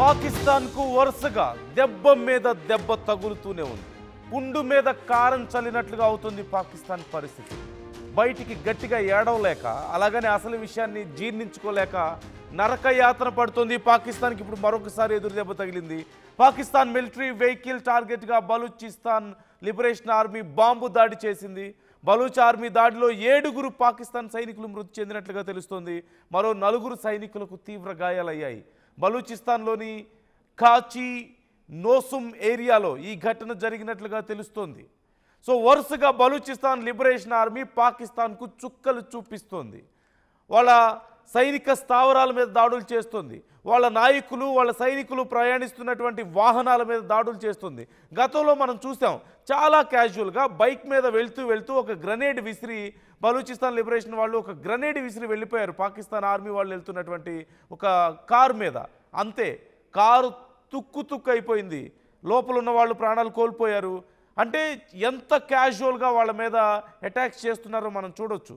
పాకిస్తాన్కు వరుసగా దెబ్బ మీద దెబ్బ తగులుతూనే ఉంది. పుండు మీద కారం చల్లినట్లుగా అవుతుంది పాకిస్తాన్ పరిస్థితి. బయటికి గట్టిగా ఏడవలేక, అలాగనే అసలు విషయాన్ని జీర్ణించుకోలేక నరకయాతన పడుతుంది పాకిస్తాన్కి. ఇప్పుడు మరొకసారి ఎదురు దెబ్బ తగిలింది. పాకిస్తాన్ మిలిటరీ వెహికల్ టార్గెట్గా బలూచిస్తాన్ లిబరేషన్ ఆర్మీ బాంబు దాడి చేసింది. బలూచ్ ఆర్మీ దాడిలో 7 పాకిస్తాన్ సైనికులు మృతి చెందినట్లుగా తెలుస్తోంది. మరో 4 సైనికులకు తీవ్ర గాయాలయ్యాయి. బలూచిస్తాన్లోని కాచి నోసుమ్ ఏరియాలో ఈ ఘటన జరిగినట్లుగా తెలుస్తోంది. సో వరుసగా బలూచిస్తాన్ లిబరేషన్ ఆర్మీ పాకిస్తాన్కు చుక్కలు చూపిస్తోంది. వాళ్ళ సైనిక స్థావరాల మీద దాడులు చేస్తుంది. వాళ్ళ నాయకులు, వాళ్ళ సైనికులు ప్రయాణిస్తున్నటువంటి వాహనాల మీద దాడులు చేస్తుంది. గతంలో మనం చూసాం, చాలా క్యాజువల్గా బైక్ మీద వెళ్తూ ఒక గ్రనేడ్ విసిరి, బలూచిస్తాన్ లిబరేషన్ వాళ్ళు ఒక గ్రనేడ్ విసిరి వెళ్ళిపోయారు పాకిస్తాన్ ఆర్మీ వాళ్ళు వెళ్తున్నటువంటి ఒక కారు మీద. అంతే, కారు తుక్కు అయిపోయింది. లోపల ఉన్న వాళ్ళు ప్రాణాలు కోల్పోయారు. అంటే ఎంత క్యాజువల్గా వాళ్ళ మీద అటాక్స్ చేస్తున్నారో మనం చూడొచ్చు.